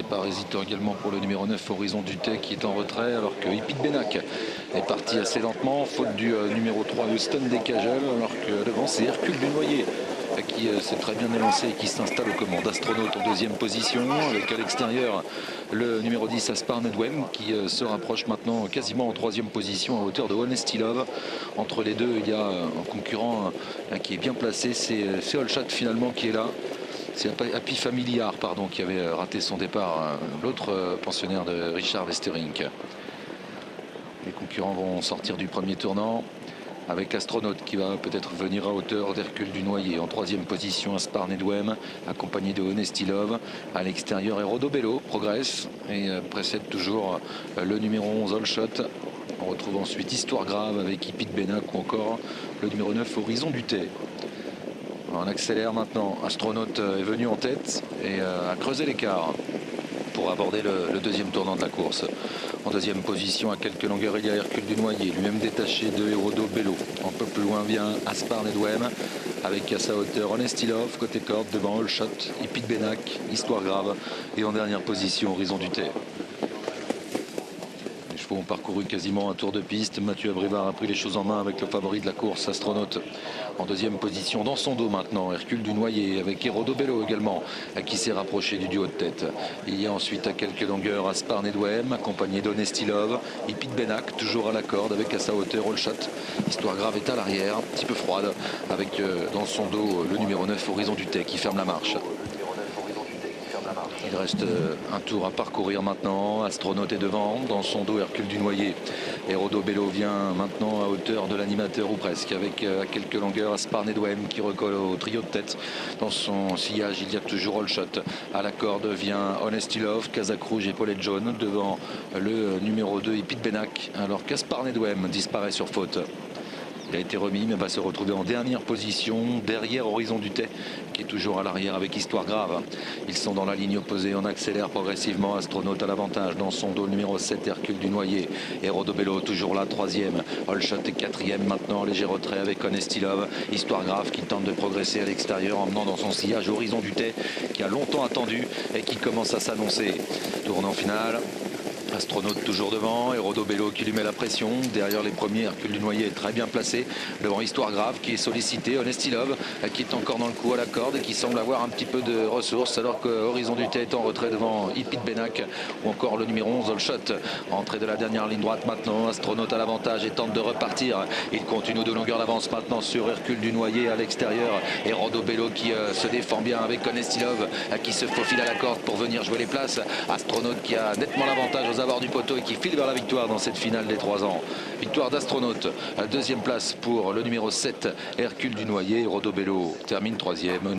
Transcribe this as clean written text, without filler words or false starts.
départ hésitant également pour le numéro 9, Horizon Dutet, qui est en retrait, alors que Hipit Benak est parti assez lentement, faute du numéro 3, Houston Decagel, alors que devant c'est Hercule Dunoyer qui s'est très bien élancé et qui s'installe aux commandes. Astronaute en deuxième position, avec à l'extérieur le numéro 10, Aspar Nedwem, qui se rapproche maintenant quasiment en troisième position à hauteur de Honesty Love. Entre les deux, il y a un concurrent qui est bien placé, c'est Holchat finalement qui est là. C'est Happy Familiar, pardon, qui avait raté son départ, l'autre pensionnaire de Richard Westerink. Les concurrents vont sortir du premier tournant, avec Astronaute qui va peut-être venir à hauteur d'Hercule Dunoyer. En troisième position, Aspar Nedwem, accompagné de Honesty Love. À l'extérieur, Rodo Bello progresse et précède toujours le numéro 11, Holshot. On retrouve ensuite Histoire Grave avec Hipit Benak ou encore le numéro 9, Horizon Dutet. On accélère maintenant. Astronaute est venu en tête et a creusé l'écart pour aborder le deuxième tournant de la course. En deuxième position, à quelques longueurs, il y a Hercule Dunoyer, lui-même détaché de Rodo Bello. Un peu plus loin vient Aspar Nedwem, avec à sa hauteur Honesty Love, côté corde, devant Holshot, Hipit Benak, Histoire Grave, et en dernière position, Horizon Dutet. Les chevaux ont parcouru quasiment un tour de piste. Mathieu Abrivard a pris les choses en main avec le favori de la course, Astronaute. En deuxième position, dans son dos maintenant, Hercule Dunoyer, avec Rodo Bello également, qui s'est rapproché du duo de tête. Il y a ensuite à quelques longueurs Aspar Nedwem, accompagné d'Honesty Love, Hipit Benak, toujours à la corde, avec à sa hauteur Holshot. Histoire Grave est à l'arrière, un petit peu froide, avec dans son dos le numéro 9, Horizon Dutet, qui ferme la marche. Il reste un tour à parcourir maintenant. Astronaute est devant, dans son dos Hercule Dunoyer. Et Rodo Bello vient maintenant à hauteur de l'animateur ou presque, avec à quelques longueurs Aspar Nedwem qui recolle au trio de tête. Dans son sillage, il y a toujours Holshot. À la corde vient Honesty Love, Casaque Rouge et Paulette Jaune devant le numéro 2 Hipit Benak, alors qu'Aspar Nedwem disparaît sur faute. Il a été remis mais va se retrouver en dernière position derrière Horizon Dutet qui est toujours à l'arrière avec Histoire Grave. Ils sont dans la ligne opposée, on accélère progressivement. Astronaute à l'avantage dans son dos, le numéro 7 Hercule Dunoyer et Rodo Bello toujours là, troisième. Holshot est quatrième maintenant, léger retrait avec Honesty Love. Histoire Grave qui tente de progresser à l'extérieur, emmenant dans son sillage Horizon Dutet qui a longtemps attendu et qui commence à s'annoncer. Tournant final. Astronaute toujours devant et Rodo Bello qui lui met la pression. Derrière les premiers, Hercule Dunoyer est très bien placé. Devant Histoire Grave qui est sollicité. Honesty Love qui est encore dans le coup à la corde et qui semble avoir un petit peu de ressources, alors que Horizon Dutet est en retrait devant Hipit Benak ou encore le numéro 11 Holshot. Entrée de la dernière ligne droite maintenant. Astronaute à l'avantage et tente de repartir. Il continue de longueur d'avance maintenant sur Hercule Dunoyer à l'extérieur et Rodo Bello qui se défend bien avec Honesty Love qui se faufile à la corde pour venir jouer les places. Astronaute qui a nettement l'avantage aux abords du poteau et qui file vers la victoire dans cette finale des 3 ans. Victoire d'Astronaute, deuxième place pour le numéro 7 Hercule Dunoyer. Rodo Bello termine troisième.